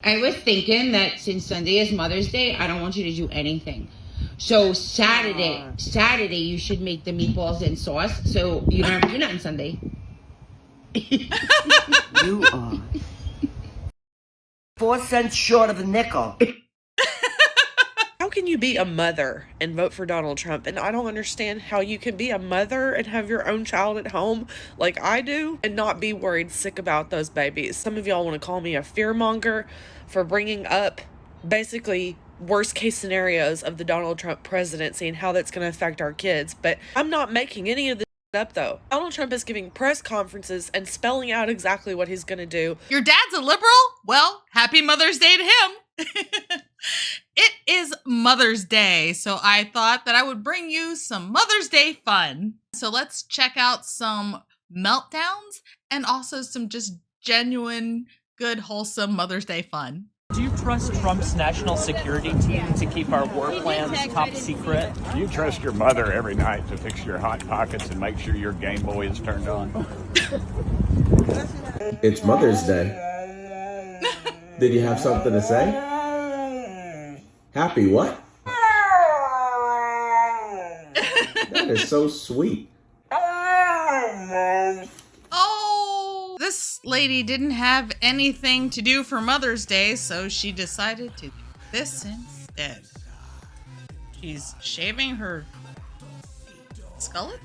I was thinking that since Sunday is Mother's Day, I don't want you to do anything. So Saturday you should make the meatballs and sauce, so you don't have to do nothing Sunday. You are 4 cents short of a nickel. How can you be a mother and vote for Donald Trump? And I don't understand how you can be a mother and have your own child at home like I do and not be worried sick about those babies. Some of y'all want to call me a fearmonger for bringing up basically worst case scenarios of the Donald Trump presidency and how that's going to affect our kids. But I'm not making any of this up though. Donald Trump is giving press conferences and spelling out exactly what he's going to do. Your dad's a liberal? Well, happy Mother's Day to him. It is Mother's Day, so I thought that I would bring you some Mother's Day fun. So let's check out some meltdowns and also some just genuine, good, wholesome Mother's Day fun. Do you trust Trump's national security team to keep our war plans top secret? Do you trust your mother every night to fix your Hot Pockets and make sure your Game Boy is turned on? It's Mother's Day. Did you have something to say? Happy what? That is so sweet. Oh, this lady didn't have anything to do for Mother's Day, so she decided to do this instead. She's shaving her skullet?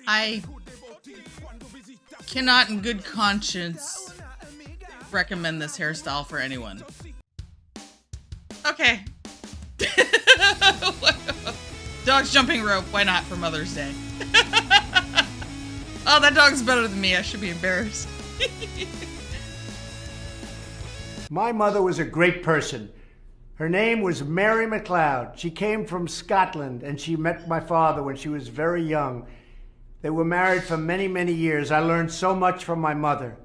I cannot in good conscience recommend this hairstyle for anyone. Okay. Dog's jumping rope, why not for Mother's Day? Oh, that dog's better than me, I should be embarrassed. My mother was a great person. Her name was Mary MacLeod. She came from Scotland and she met my father when she was very young. They were married for many, many years. I learned so much from my mother.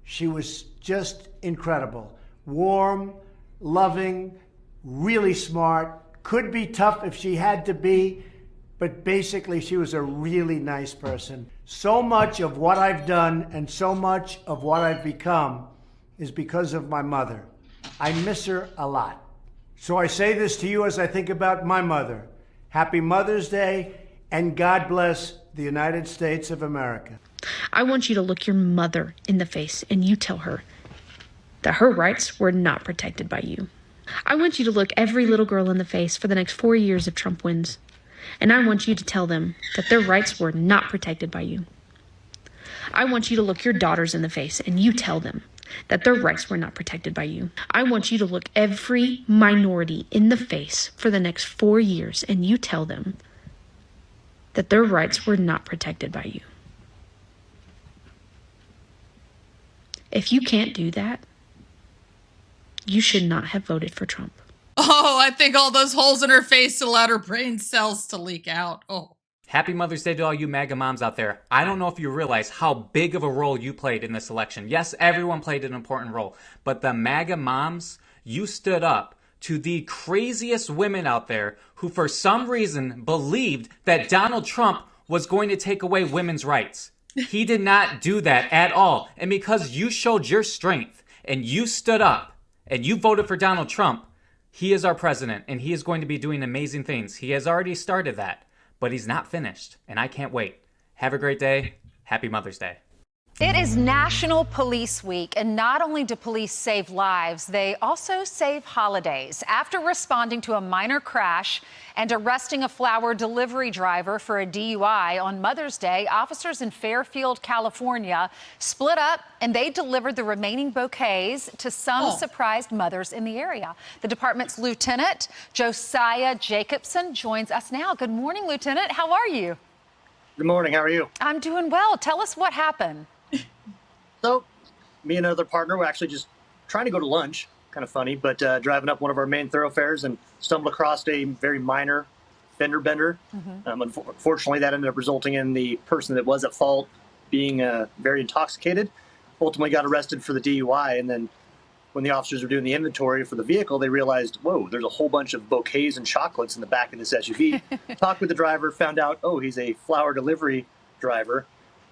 She was just incredible. Warm, loving, really smart. Could be tough if she had to be, but basically she was a really nice person. So much of what I've done and so much of what I've become is because of my mother. I miss her a lot. So I say this to you as I think about my mother. Happy Mother's Day, and God bless the United States of America. I want you to look your mother in the face and you tell her that her rights were not protected by you. I want you to look every little girl in the face for the next 4 years if Trump wins. And I want you to tell them that their rights were not protected by you. I want you to look your daughters in the face and you tell them that their rights were not protected by you. I want you to look every minority in the face for the next 4 years and you tell them that their rights were not protected by you. If you can't do that, you should not have voted for Trump. Oh, I think all those holes in her face allowed her brain cells to leak out. Oh. Happy Mother's Day to all you MAGA moms out there. I don't know if you realize how big of a role you played in this election. Yes, everyone played an important role, but the MAGA moms, you stood up to the craziest women out there who for some reason believed that Donald Trump was going to take away women's rights. He did not do that at all. And because you showed your strength and you stood up and you voted for Donald Trump, he is our president and he is going to be doing amazing things. He has already started that, but he's not finished and I can't wait. Have a great day. Happy Mother's Day. It is National Police Week, and not only do police save lives, they also save holidays. After responding to a minor crash and arresting a flower delivery driver for a DUI on Mother's Day, officers in Fairfield, California, split up and they delivered the remaining bouquets to some surprised mothers in the area. The department's Lieutenant Josiah Jacobson joins us now. Good morning, Lieutenant. How are you? Good morning. How are you? I'm doing well. Tell us what happened. So, me and another partner were actually just trying to go to lunch. Kind of funny, but driving up one of our main thoroughfares and stumbled across a very minor fender bender. Unfortunately, that ended up resulting in the person that was at fault being very intoxicated. Ultimately got arrested for the DUI, and then when the officers were doing the inventory for the vehicle, they realized, whoa, there's a whole bunch of bouquets and chocolates in the back of this SUV. Talked with the driver, found out, oh, he's a flower delivery driver.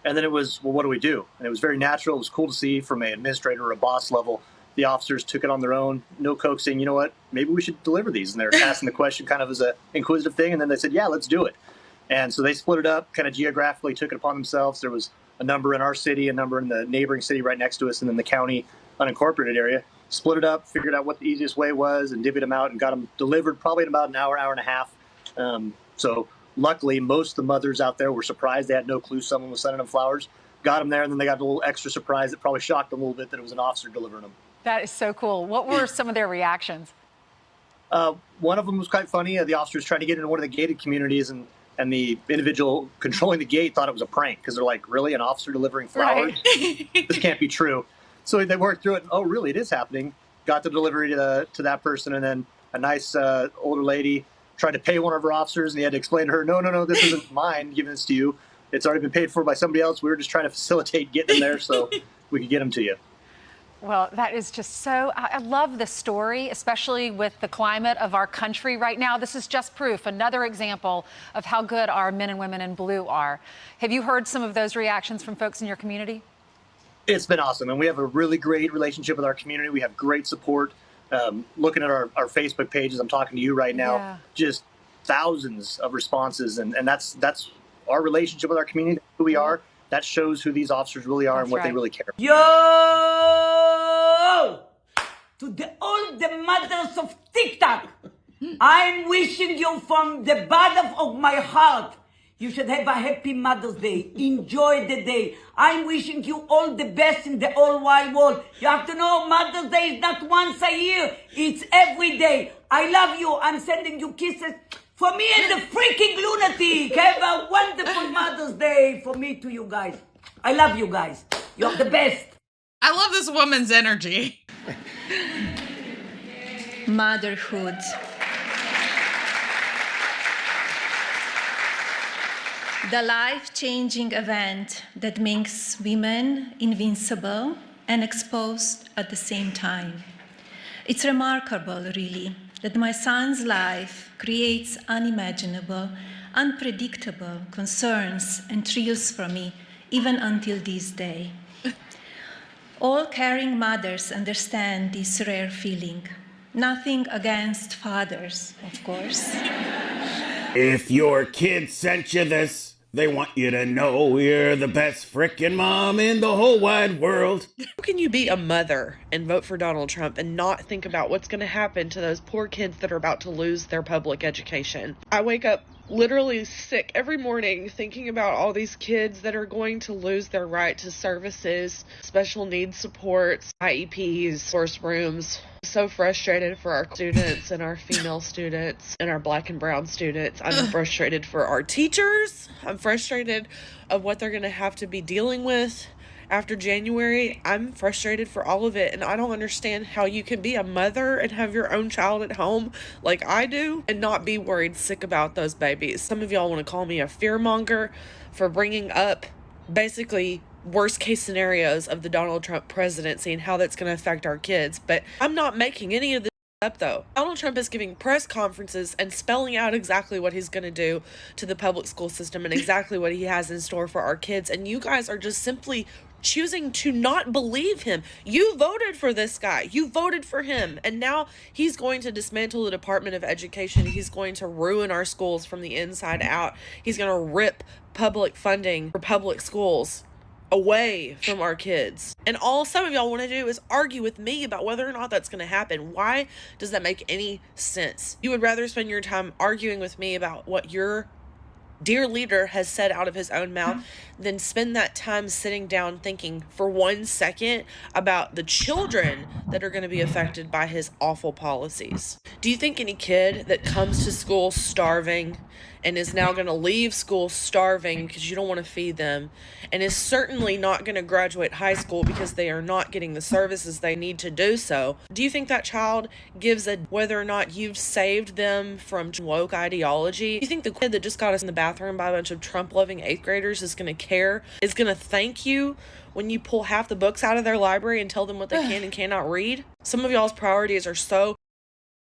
And then it was, well, what do we do? And it was very natural. It was cool to see from an administrator or a boss level. The officers took it on their own, no coaxing, you know what, maybe we should deliver these. And they're asking the question kind of as an inquisitive thing. And then they said, yeah, let's do it. And so they split it up, kind of geographically took it upon themselves. There was a number in our city, a number in the neighboring city right next to us, and then the county unincorporated area. Split it up, figured out what the easiest way was, and divvied them out and got them delivered probably in about an hour, hour and a half. So luckily, most of the mothers out there were surprised. They had no clue someone was sending them flowers. Got them there, and then they got a little extra surprise that probably shocked them a little bit that it was an officer delivering them. That is so cool. What were some of their reactions? One of them was quite funny. The officer was trying to get into one of the gated communities, and the individual controlling the gate thought it was a prank because they're like, really, an officer delivering flowers? Right. This can't be true. So they worked through it. Oh, really? It is happening. Got the delivery to that person, and then a nice older lady tried to pay one of her officers, and he had to explain to her, no, this isn't mine, giving this to you. It's already been paid for by somebody else. We were just trying to facilitate getting them there so we could get them to you. Well, that is just so, I love the story, especially with the climate of our country right now. This is just proof, another example of how good our men and women in blue are. Have you heard some of those reactions from folks in your community? It's been awesome, and we have a really great relationship with our community. We have great support. Looking at our Facebook pages, I'm talking to you right now, just thousands of responses, and that's our relationship with our community, who we are. That shows who these officers really are and what they really care about. Yo! To all the mothers of TikTok, I'm wishing you from the bottom of my heart, you should have a happy Mother's Day. Enjoy the day. I'm wishing you all the best in the whole wide world. You have to know Mother's Day is not once a year. It's every day. I love you. I'm sending you kisses. For me and the freaking lunatic, have a wonderful Mother's Day for me to you guys. I love you guys. You're the best. I love this woman's energy. Motherhood. The life-changing event that makes women invincible and exposed at the same time. It's remarkable, really, that my son's life creates unimaginable, unpredictable concerns and thrills for me, even until this day. All caring mothers understand this rare feeling. Nothing against fathers, of course. If your kid sent you this, they want you to know you're the best frickin' mom in the whole wide world. How can you be a mother and vote for Donald Trump and not think about what's going to happen to those poor kids that are about to lose their public education? I wake up literally sick every morning thinking about all these kids that are going to lose their right to services, special needs supports, IEPs, source rooms. So frustrated for our students and our female students and our black and brown students. I'm frustrated for our teachers. I'm frustrated of what they're going to have to be dealing with after January. I'm frustrated for all of it, and I don't understand how you can be a mother and have your own child at home like I do and not be worried sick about those babies. Some of y'all want to call me a fearmonger for bringing up basically worst case scenarios of the Donald Trump presidency and how that's going to affect our kids, but I'm not making any of this up though. Donald Trump is giving press conferences and spelling out exactly what he's going to do to the public school system and exactly what he has in store for our kids, and you guys are just simply choosing to not believe him. You voted for this guy. You voted for him, and now he's going to dismantle the Department of Education. He's going to ruin our schools from the inside out. He's going to rip public funding for public schools away from our kids. And all some of y'all want to do is argue with me about whether or not that's going to happen. Why does that make any sense? You would rather spend your time arguing with me about what your dear leader has said out of his own mouth than spend that time sitting down thinking for 1 second about the children that are going to be affected by his awful policies. Do you think any kid that comes to school starving and is now going to leave school starving because you don't want to feed them, and is certainly not going to graduate high school because they are not getting the services they need to do so, do you think that child gives a whether or not you've saved them from woke ideology? Do you think the kid that just got us in the bathroom by a bunch of Trump-loving 8th graders is going to care, is going to thank you when you pull half the books out of their library and tell them what they can and cannot read? Some of y'all's priorities are so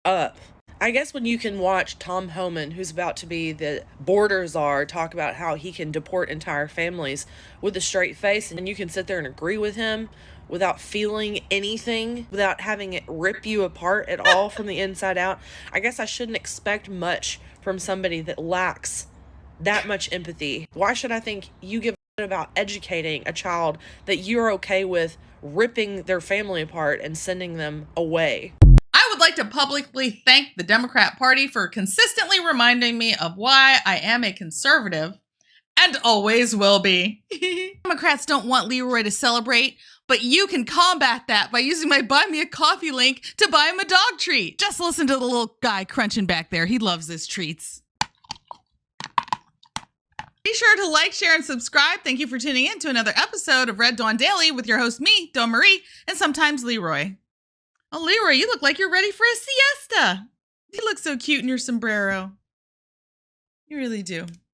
up. I guess when you can watch Tom Homan, who's about to be the border czar, talk about how he can deport entire families with a straight face, and you can sit there and agree with him without feeling anything, without having it rip you apart at all from the inside out, I guess I shouldn't expect much from somebody that lacks that much empathy. Why should I think you give a shit about educating a child that you're okay with ripping their family apart and sending them away? I would like to publicly thank the Democrat Party for consistently reminding me of why I am a conservative and always will be. Democrats don't want Leroy to celebrate, but you can combat that by using my Buy Me a Coffee link to buy him a dog treat. Just listen to the little guy crunching back there. He loves his treats. Be sure to like, share, and subscribe. Thank you for tuning in to another episode of Red Dawn Daily with your host, me, Dawn Marie, and sometimes Leroy. Oh, Leroy, you look like you're ready for a siesta. You look so cute in your sombrero. You really do.